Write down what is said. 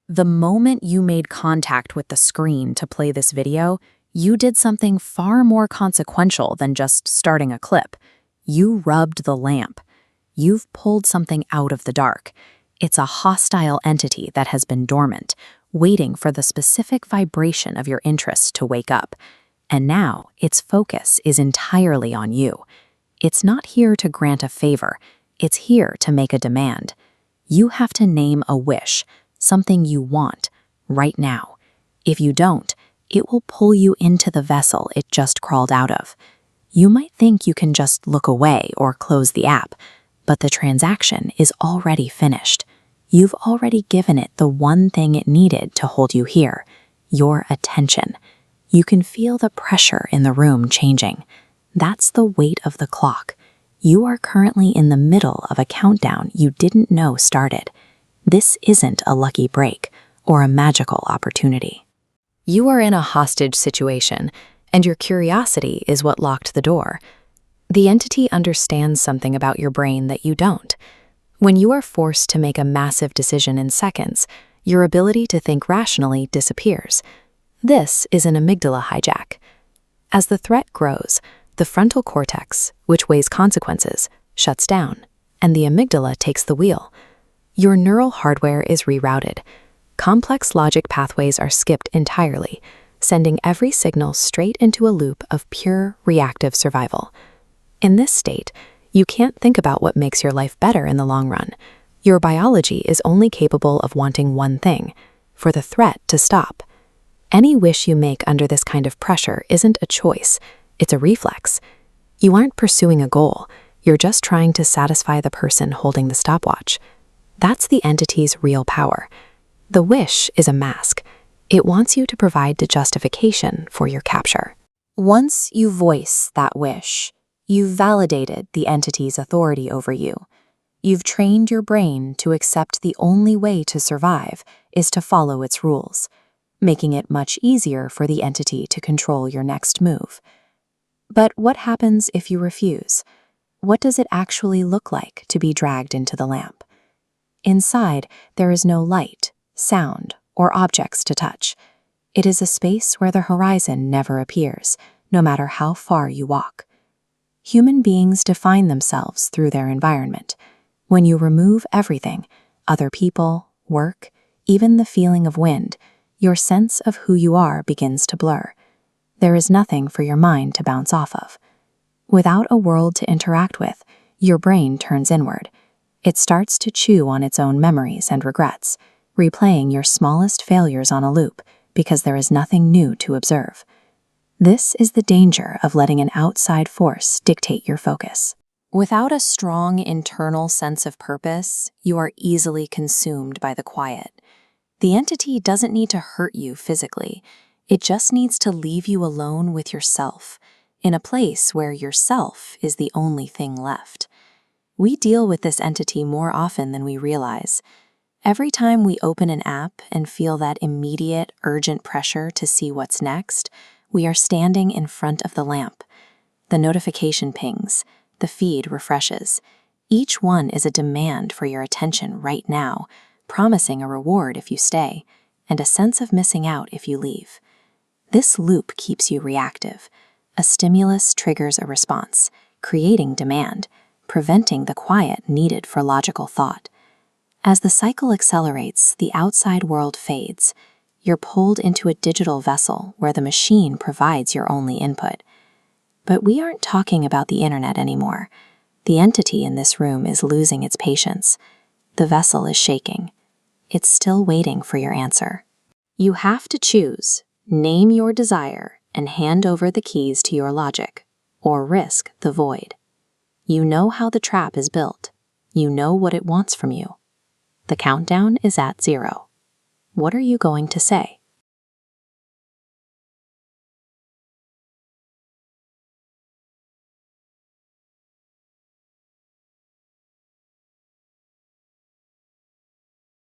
The moment you made contact with the screen to play this video, you did something far more consequential than just starting a clip. You rubbed the lamp. You've pulled something out of the dark. It's a hostile entity that has been dormant, waiting for the specific vibration of your interest to wake up. And now its focus is entirely on you. It's not here to grant a favor. It's here to make a demand. You have to name a wish, something you want, right now. If you don't, it will pull you into the vessel it just crawled out of. You might think you can just look away or close the app, but the transaction is already finished. You've already given it the one thing it needed to hold you here, your attention. You can feel the pressure in the room changing. That's the weight of the clock. You are currently in the middle of a countdown you didn't know started. This isn't a lucky break or a magical opportunity. You are in a hostage situation, and your curiosity is what locked the door. The entity understands something about your brain that you don't. When you are forced to make a massive decision in seconds, your ability to think rationally disappears. This is an amygdala hijack. As the threat grows, the frontal cortex, which weighs consequences, shuts down, and the amygdala takes the wheel. Your neural hardware is rerouted. Complex logic pathways are skipped entirely, sending every signal straight into a loop of pure reactive survival. In this state, you can't think about what makes your life better in the long run. Your biology is only capable of wanting one thing: for the threat to stop. Any wish you make under this kind of pressure isn't a choice, it's a reflex. You aren't pursuing a goal, you're just trying to satisfy the person holding the stopwatch. That's the entity's real power. The wish is a mask. It wants you to provide the justification for your capture. Once you voice that wish, you've validated the entity's authority over you. You've trained your brain to accept the only way to survive is to follow its rules, making it much easier for the entity to control your next move. But what happens if you refuse? What does it actually look like to be dragged into the lamp? Inside, there is no light, sound, or objects to touch. It is a space where the horizon never appears, no matter how far you walk. Human beings define themselves through their environment. When you remove everything, other people, work, even the feeling of wind, your sense of who you are begins to blur. There is nothing for your mind to bounce off of. Without a world to interact with, your brain turns inward. It starts to chew on its own memories and regrets, replaying your smallest failures on a loop because there is nothing new to observe. This is the danger of letting an outside force dictate your focus. Without a strong internal sense of purpose, you are easily consumed by the quiet. The entity doesn't need to hurt you physically. It just needs to leave you alone with yourself, in a place where yourself is the only thing left. We deal with this entity more often than we realize. Every time we open an app and feel that immediate, urgent pressure to see what's next, we are standing in front of the lamp. The notification pings, the feed refreshes. Each one is a demand for your attention right now, promising a reward if you stay, and a sense of missing out if you leave. This loop keeps you reactive. A stimulus triggers a response, creating demand, preventing the quiet needed for logical thought. As the cycle accelerates, the outside world fades. You're pulled into a digital vessel where the machine provides your only input. But we aren't talking about the internet anymore. The entity in this room is losing its patience. The vessel is shaking. It's still waiting for your answer. You have to choose, name your desire, and hand over the keys to your logic, or risk the void. You know how the trap is built. You know what it wants from you. The countdown is at 0. What are you going to say?